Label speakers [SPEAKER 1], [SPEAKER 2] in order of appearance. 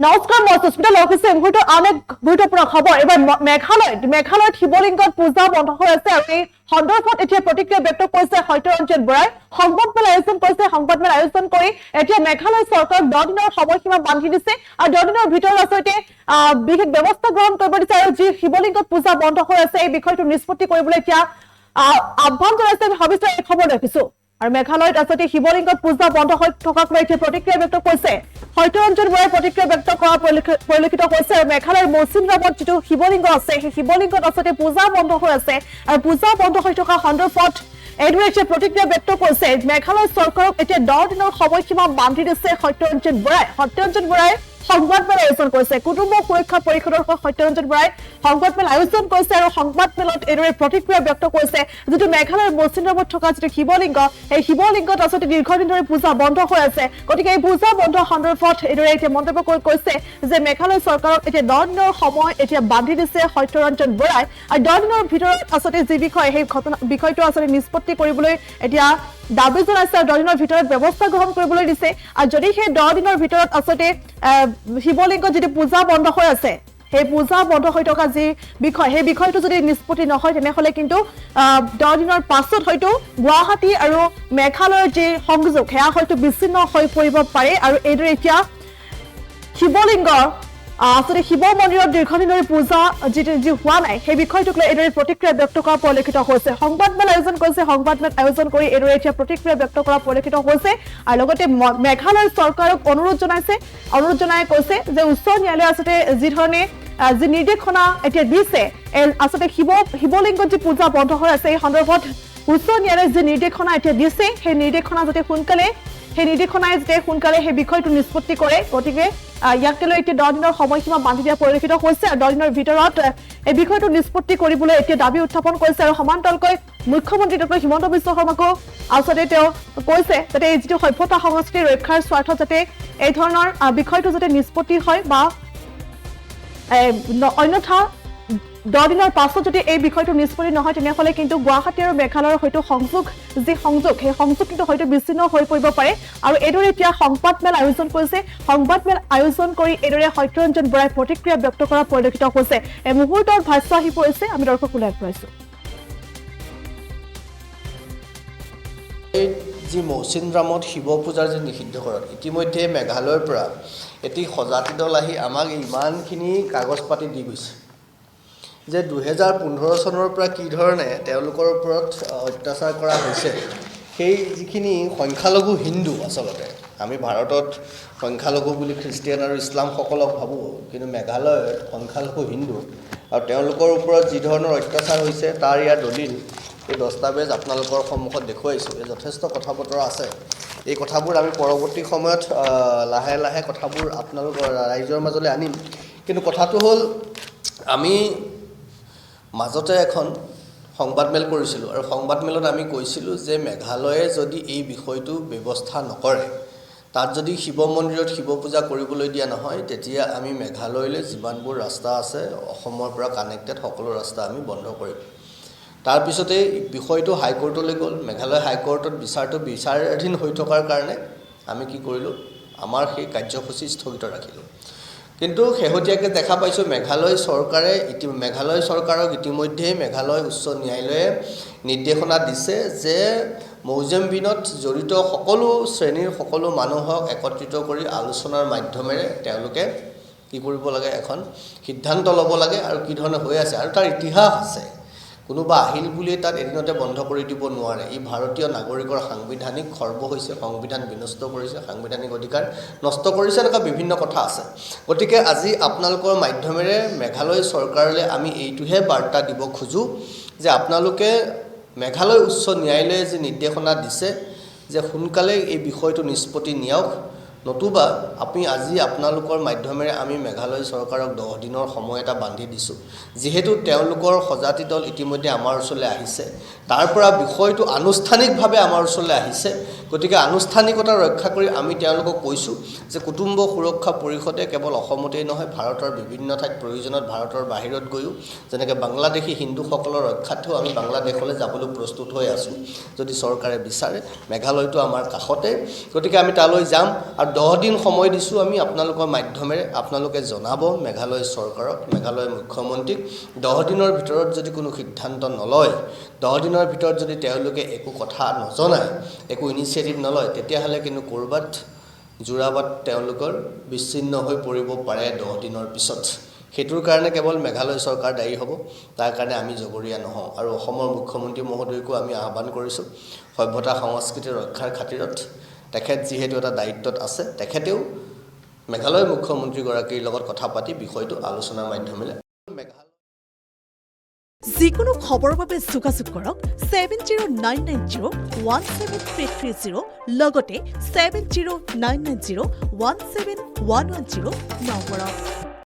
[SPEAKER 1] নমস্কাৰ মই সুস্মিতা লখিছে মুহূৰ্ত আন এক গুৰুত্বপূৰ্ণ খবৰ এবাৰ মেঘালয়ত শিৱলিংগত পূজা বন্ধ হৈ আছে আৰু এই সন্দৰ্ভত এতিয়া প্ৰতিক্ৰিয়া ব্যক্ত কৰিছে সত্যৰঞ্জন বৰাই সংবাদমেল আয়োজন কৰি এতিয়া মেঘালয় চৰকাৰক 10 দিনৰ সময়সীমা বান্ধি দিছে আৰু 10 দিনৰ ভিতৰত আচলতে বিশেষ ব্যৱস্থা গ্ৰহণ কৰিব দিছে আৰু যি শিৱলিংগত পূজা বন্ধ হৈ আছে এই বিষয়টো নিষ্পত্তি কৰিবলৈ এতিয়া আহ্বান জনাইছে সবিস্তাৰ এই খবৰ দেখিছো আৰু মেঘালয়ত আচলতে শিৱলিংগত পূজা বন্ধ হৈ থকাক লৈ এতিয়া প্ৰতিক্ৰিয়া ব্যক্ত কৰিছে সত্যৰঞ্জন বৰাই প্ৰতিক্ৰিয়া ব্যক্ত কৰা পৰিলক্ষিত হৈছে আৰু মেঘালয়ৰ মৌচিনৰামত যিটো শিৱলিংগ আছে সেই শিৱলিংগত আচলতে পূজা বন্ধ হৈ আছে আৰু পূজা বন্ধ হৈ থকা সন্দৰ্ভত এইদৰে এতিয়া প্ৰতিক্ৰিয়া ব্যক্ত কৰিছে মেঘালয় চৰকাৰক এতিয়া 10 দিনৰ সময়সীমা বান্ধি দিছে সত্যৰঞ্জন বৰাই সংবাদমেল আয়োজন কৰিছে কুটুম্ব সুৰক্ষা পৰিষদৰ সত্যৰঞ্জন বৰাই সংবাদমেল আয়োজন কৰিছে আৰু সংবাদমেলত এইদৰে প্ৰতিক্ৰিয়া ব্যক্ত কৰিছে যিটো মেঘালয়ৰ মৌচিনৰামত থকা যিটো শিৱলিংগ এই শিৱলিংগত আচলতে দীৰ্ঘদিন ধৰি পূজা বন্ধ হৈ আছে গতিকে এই পূজা বন্ধ সন্দৰ্ভত এইদৰে এতিয়া মন্তব্য কৰি কৈছে যে মেঘালয় চৰকাৰক এতিয়া 10 দিনৰ সময় এতিয়া বান্ধি দিছে সত্যৰঞ্জন বৰাই আৰু 10 দিনৰ ভিতৰত আচলতে যি বিষয় সেই বিষয়টো আচলতে নিষ্পত্তি কৰিবলৈ এতিয়া দাবী জনাইছে আৰু 10 দিনৰ ভিতৰত ব্যৱস্থা গ্ৰহণ কৰিবলৈ দিছে আৰু যদি সেই 10 দিনৰ ভিতৰত আচলতে শিৱলিংগত যিটো পূজা বন্ধ হৈ আছে সেই পূজা বন্ধ হৈ থকা যি বিষয় সেই বিষয়টো যদি নিষ্পত্তি নহয় তেনেহলে কিন্তু 10 দিনৰ পাছত হয়তো গুৱাহাটী আৰু মেঘালয়ৰ যি সংযোগ সেয়া হয়তো বিচ্ছিন্ন হৈ পৰিব পাৰে আৰু এইদৰে এতিয়া শিৱলিংগৰ আচলতে শিৱ মন্দিৰত দীৰ্ঘদিন ধৰি পূজা যি হোৱা নাই সেই বিষয়টোক লৈ এইদৰে প্ৰতিক্ৰিয়া ব্যক্ত কৰা পৰিলক্ষিত হৈছে সংবাদমেল আয়োজন কৰি এইদৰে এতিয়া প্ৰতিক্ৰিয়া ব্যক্ত কৰা পৰিলক্ষিত হৈছে আৰু লগতে মেঘালয় চৰকাৰক অনুৰোধ জনাই কৈছে যে উচ্চ ন্যায়ালয়ে আচলতে যি ধৰণে যি নিৰ্দেশনা এতিয়া দিছে আচলতে শিৱলিংগত যি পূজা বন্ধ হৈ আছে এই সন্দৰ্ভত উচ্চ ন্যায়ালয়ে যি নিৰ্দেশনা এতিয়া দিছে সেই নিৰ্দেশনা যাতে সোনকালে সেই বিষয়টো নিষ্পত্তি কৰে গতিকে ইয়াকে লৈ এতিয়া 10 দিনৰ সময়সীমা বান্ধি দিয়া পৰিলক্ষিত হৈছে আৰু 10 দিনৰ ভিতৰত এই বিষয়টো নিষ্পত্তি কৰিবলৈ এতিয়া দাবী উত্থাপন কৰিছে আৰু সমান্তৰালকৈ মুখ্যমন্ত্ৰী ডক্টৰ হিমন্ত বিশ্ব শৰ্মাকো আচলতে তেওঁ কৈছে যাতে এই যিটো সভ্যতা সংস্কৃতি ৰক্ষাৰ স্বাৰ্থত যাতে এই ধৰণৰ বিষয়টো যাতে নিষ্পত্তি হয় বা অন্যথা 10 দিনৰ পাছত যদি এই বিষয়টো নিষ্পত্তি নহয় তেনেহলে কিন্তু গুৱাহাটী আৰু মেঘালয়ৰ হয়তো সেই সংযোগ কিন্তু হয়তো বিচ্ছিন্ন হৈ পৰিব পাৰে আৰু এইদৰে এতিয়া সংবাদমেল আয়োজন কৰি এইদৰে সত্যৰঞ্জন বৰাই প্ৰতিক্ৰিয়া ব্যক্ত কৰা পৰিলক্ষিত হৈছে এই মুহূৰ্তৰ ভাষ্য আহি পৰিছে আমি দৰ্শকলৈ আগবঢ়াইছো
[SPEAKER 2] যি মৌচিনৰামত শিৱ পূজাৰ যি নিষিদ্ধকৰণ ইতিমধ্যে মেঘালয়ৰ পৰা এটি সজাতি দল আহি আমাক ইমানখিনি কাগজ পাতি দি গৈছে যে 2015 চনৰ পৰা কি ধৰণে তেওঁলোকৰ ওপৰত অত্যাচাৰ কৰা হৈছে সেই যিখিনি সংখ্যালঘু হিন্দু আচলতে আমি ভাৰতত সংখ্যালঘু বুলি খ্ৰীষ্টিয়ান আৰু ইছলামসকলক ভাবোঁ কিন্তু মেঘালয়ত সংখ্যালঘু হিন্দু আৰু তেওঁলোকৰ ওপৰত যি ধৰণৰ অত্যাচাৰ হৈছে তাৰ ইয়াৰ দলিল এই দস্তাবেজ আপোনালোকৰ সন্মুখত দেখুৱাইছোঁ এই যথেষ্ট কথা বতৰা আছে এই কথাবোৰ আমি পৰৱৰ্তী সময়ত লাহে লাহে কথাবোৰ আপোনালোকৰ ৰাইজৰ মাজলৈ আনিম কিন্তু কথাটো হ'ল আমি মাজতে এখন সংবাদমেল কৰিছিলোঁ আৰু সংবাদমেলত আমি কৈছিলোঁ যে মেঘালয়ে যদি এই বিষয়টো ব্যৱস্থা নকৰে তাত যদি শিৱ মন্দিৰত শিৱ পূজা কৰিবলৈ দিয়া নহয় তেতিয়া আমি মেঘালয়লৈ যিমানবোৰ ৰাস্তা আছে অসমৰ পৰা কানেক্টেড সকলো ৰাস্তা আমি বন্ধ কৰিম তাৰপিছতে বিষয়টো হাইকোৰ্টলৈ গ'ল মেঘালয় হাইকোৰ্টত বিচাৰাধীন হৈ থকাৰ কাৰণে আমি কি কৰিলোঁ আমাৰ সেই কাৰ্যসূচী স্থগিত ৰাখিলোঁ কিন্তু শেহতীয়াকৈ দেখা পাইছোঁ মেঘালয় চৰকাৰক ইতিমধ্যে মেঘালয় উচ্চ ন্যায়ালয়ে নিৰ্দেশনা দিছে যে মৌজেমবিনত জড়িত সকলো শ্ৰেণীৰ সকলো মানুহক একত্ৰিত কৰি আলোচনাৰ মাধ্যমেৰে তেওঁলোকে কি কৰিব লাগে এখন সিদ্ধান্ত ল'ব লাগে আৰু কি ধৰণে হৈ আছে আৰু তাৰ ইতিহাস আছে কোনোবা আহিল বুলিয়ে তাত এদিনতে বন্ধ কৰি দিব নোৱাৰে ই ভাৰতীয় নাগৰিকৰ সাংবিধানিক খৰ্ব হৈছে সংবিধান বিনষ্ট কৰিছে সাংবিধানিক অধিকাৰ নষ্ট কৰিছে এনেকুৱা বিভিন্ন কথা আছে গতিকে আজি আপোনালোকৰ মাধ্যমেৰে মেঘালয় চৰকাৰলৈ আমি এইটোহে বাৰ্তা দিব খোজোঁ যে আপোনালোকে মেঘালয় উচ্চ ন্যায়ালয়ে যি নিৰ্দেশনা দিছে যে সোনকালে এই বিষয়টো নিষ্পত্তি নিয়ক নতুবা আজি আপোনালোকৰ মাধ্যমেৰে আমি মেঘালয় চৰকাৰক 10 দিনৰ সময় এটা বান্ধি দিছোঁ যিহেতু তেওঁলোকৰ সজাতি দল ইতিমধ্যে আমাৰ ওচৰলৈ আহিছে তাৰ পৰা বিষয়টো আনুষ্ঠানিকভাৱে আমাৰ ওচৰলৈ আহিছে গতিকে আনুষ্ঠানিকতা ৰক্ষা কৰি আমি তেওঁলোকক কৈছোঁ যে কুটুম্ব সুৰক্ষা পৰিষদে কেৱল অসমতেই নহয় ভাৰতৰ বিভিন্ন ঠাইত প্ৰয়োজনত ভাৰতৰ বাহিৰত গৈও যেনেকৈ বাংলাদেশী হিন্দুসকলৰ ৰক্ষাৰ্থেও আমি বাংলাদেশলৈ যাবলৈ প্ৰস্তুত হৈ আছোঁ যদি চৰকাৰে বিচাৰে মেঘালয়টো আমাৰ কাষতে গতিকে আমি তালৈ যাম আৰু 10 দিন সময় দিছোঁ আমি আপোনালোকৰ মাধ্যমেৰে আপোনালোকে জনাব মেঘালয় চৰকাৰক মেঘালয় মুখ্যমন্ত্ৰীক 10 দিনৰ ভিতৰত যদি কোনো সিদ্ধান্ত নলয় 10 দিনৰ ভিতৰত যদি তেওঁলোকে একো কথা নজনায় একো ইনিচিয়েটিভ নলয় তেতিয়াহ'লে কিন্তু ক'ৰবাত জোৰাবাট তেওঁলোকৰ বিচ্ছিন্ন হৈ পৰিব পাৰে 10 দিনৰ পিছত সেইটোৰ কাৰণে কেৱল মেঘালয় চৰকাৰ দায়ী হ'ব তাৰ কাৰণে আমি জগৰীয়া নহওঁ আৰু অসমৰ মুখ্যমন্ত্ৰী মহোদয়কো আমি আহ্বান কৰিছোঁ সভ্যতা সংস্কৃতি ৰক্ষাৰ খাতিৰত তেখেত যিহেতু এটা দায়িত্বত আছে তেখেতেও মেঘালয় মুখ্যমন্ত্ৰীগৰাকীৰ লগত কথা পাতি বিষয়টো আলোচনাৰ মাধ্যমেৰে
[SPEAKER 3] যিকোনো খবৰৰ বাবে যোগাযোগ কৰক 7099017330 লগতে 7099017110 নম্বৰত